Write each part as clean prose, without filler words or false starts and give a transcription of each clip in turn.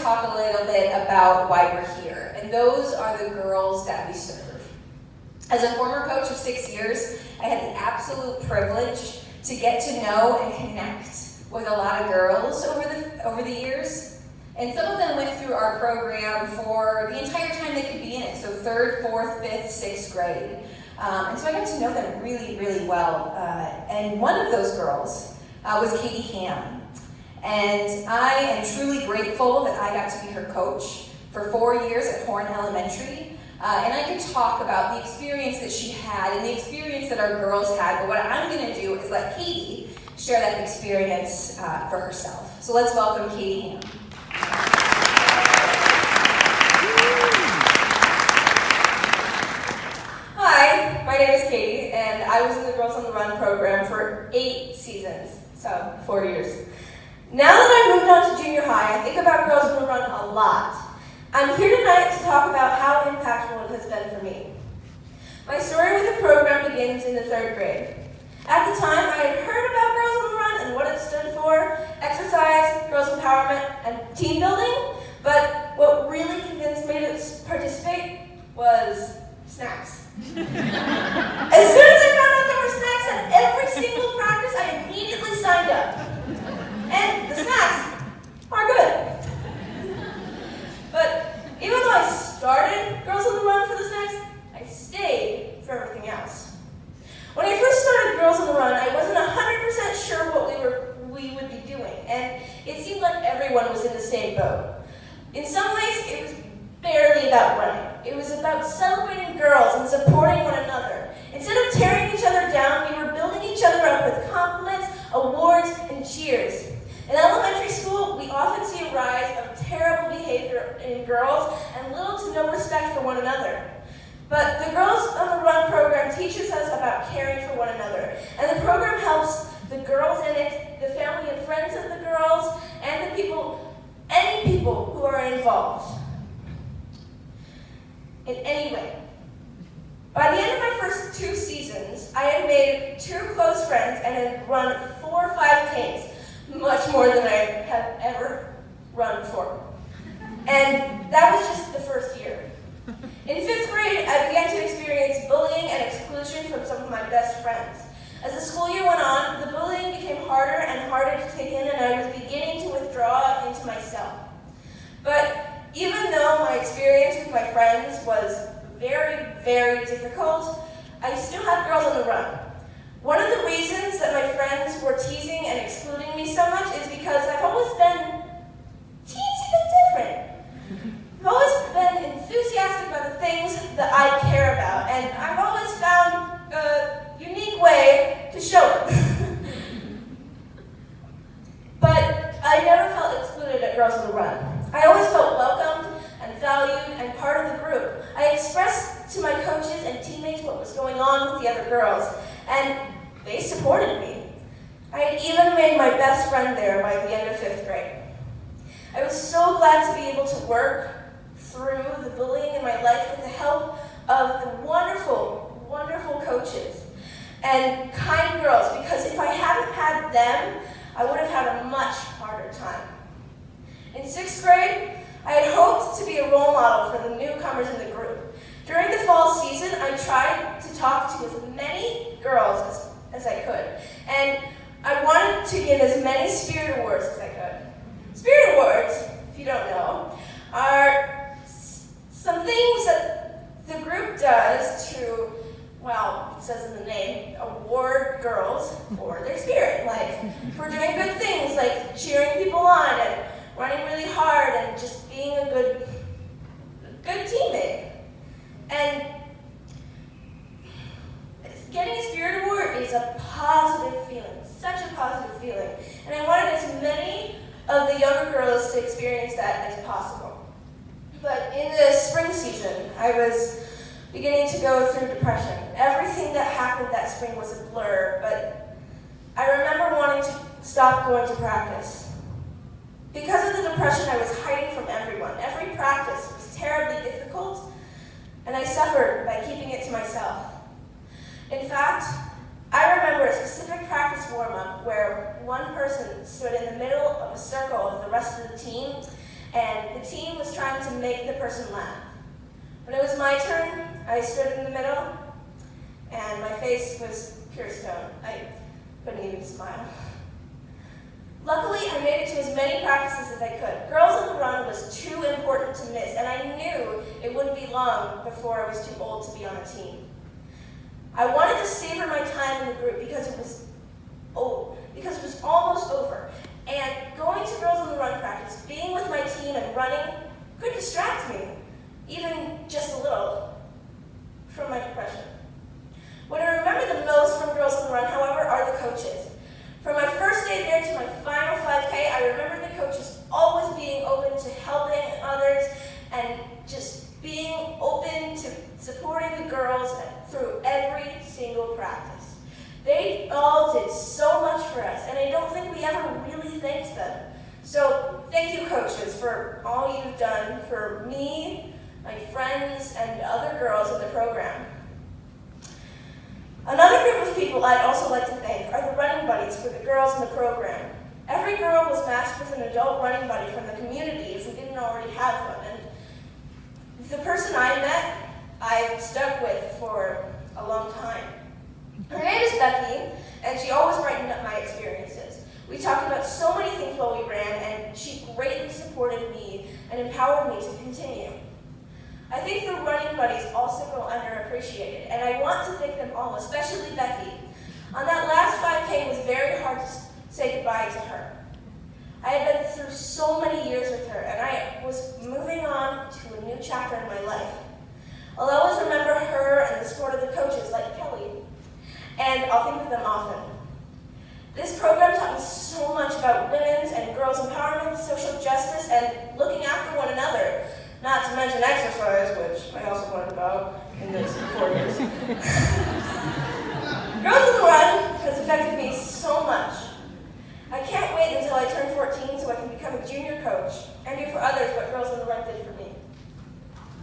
talk a little bit about why we're here, and those are the girls that we serve. As a former coach of 6 years, I had the absolute privilege to get to know and connect with a lot of girls over the years. And some of them went through our program for the entire time they could be in it, so 3rd, 4th, 5th, 6th grade. And so I got to know them really, really well. And one of those girls was Katy. And I am truly grateful that I got to be her coach for 4 years at Horn Elementary. And I can talk about the experience that she had and the experience that our girls had, but what I'm going to do is let Katy share that experience for herself. So let's welcome Katy. Hi, my name is Katy, and I was in the Girls on the Run program for 8 seasons, so 4 years. Now that I've moved on to junior high, I think about Girls on the Run a lot. I'm here tonight to talk about how impactful it has been for me. My story with the program begins in the 3rd grade. At the time, I had heard about Girls on the Run and what it stood for, exercise, girls empowerment, and team building, but what really convinced me to participate was snacks. As soon as I found out there were snacks at every single practice, I immediately signed up. And the snacks are good. But even though I started Girls on the Run for the snacks, I stayed for everything else. When I first started Girls on the Run, I wasn't 100% sure what we would be doing, and it seemed like everyone was in the same boat. In some ways, it was barely about running. It was about celebrating girls and supporting one another. Instead of tearing each other down, we were building each other up with compliments, awards, and cheers. In elementary school, we often see a rise of terrible behavior in girls and little to no respect for one another. But the Girls on the Run program teaches us about caring for one another. And the program helps the girls in it, the family and friends of the girls, and the people, any people who are involved in any way. By the end of my first 2 seasons, I had made 2 close friends and had run 4 or 5Ks. Much more than I have ever run before. And that was just the first year. In 5th grade, I began to experience bullying and exclusion from some of my best friends. As the school year went on, the bullying became harder and harder to take in, and I was beginning to withdraw into myself. But even though my experience with my friends was very, very difficult, I still had Girls on the Run. One of the reasons that my friends were teasing and excluding me so much is because I've always been teensy bit different. I've always been enthusiastic about the things that I care about, and I've always found a unique way to show it. But I never felt excluded at Girls on the Run. I always felt welcomed and valued and part of the group. I expressed to my coaches and teammates what was going on with the other girls, and they supported me. I had even made my best friend there by the end of 5th grade. I was so glad to be able to work through the bullying in my life with the help of the wonderful, wonderful coaches and kind girls, because if I hadn't had them, I would have had a much harder time. In 6th grade, I had hoped to be a role model for the newcomers in the group. During the fall season, I tried to talk to as many girls as I could, and I wanted to give as many Spirit Awards as I could. Spirit Awards, if you don't know, are some things that the group does to, well, it says in the name, award girls for their spirit, like for doing good things, like cheering people on and running really hard and just being a good teammate. And getting a Spirit Award is a positive feeling, such a positive feeling. And I wanted as many of the younger girls to experience that as possible. But in the spring season, I was beginning to go through depression. Everything that happened that spring was a blur, but I remember wanting to stop going to practice. Because of the depression, I was hiding from everyone. Every practice was terribly difficult, and I suffered by keeping it to myself. In fact, I remember a specific practice warm-up where one person stood in the middle of a circle of the rest of the team, and the team was trying to make the person laugh. When it was my turn, I stood in the middle, and my face was pure stone. I couldn't even smile. Luckily, I made it to as many practices as I could. Girls on the Run was too important to miss, and I knew it wouldn't be long before I was too old to be on a team. I wanted to savor my time in the group because it was almost over. And going to Girls on the Run practice, being with my team and running could distract me, even just a little, from my depression. What I remember the most from Girls on the Run, however, are the coaches. From my first day there to my final 5K, I remember the coaches always being open to helping others and just being open to supporting the girls through every single practice. They all did so much for us, and I don't think we ever really thanked them. So thank you, coaches, for all you've done for me, my friends, and other girls in the program. Another group of people I'd also like to thank are the running buddies for the girls in the program. Every girl was matched with an adult running buddy from the community if we didn't already have one. And the person I met, I stuck with for a long time. Her name is Becky, and she always brightened up my experiences. We talked about so many things while we ran, and she greatly supported me and empowered me to continue. I think the running buddies also go underappreciated, and I want to thank them all, especially Becky. On that last 5K, it was very hard to say goodbye to her. I had been through so many years with her, and I was moving on to a new chapter in my life. I'll always remember her and the support of the coaches like Kelly, and I'll think of them often. This program taught me so much about women's and girls' empowerment, social justice, and looking after one another. Not to mention exercise, which I also learned about in this 4 years. Girls on the Run has affected me so much. I can't wait until I turn 14 so I can become a junior coach and do for others what Girls on the Run did for me.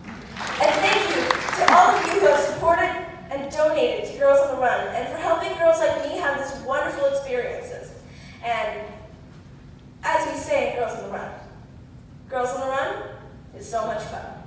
And thank you to all of you who have supported and donated to Girls on the Run and for helping girls like me have these wonderful experiences. And as we say in Girls on the Run is so much fun.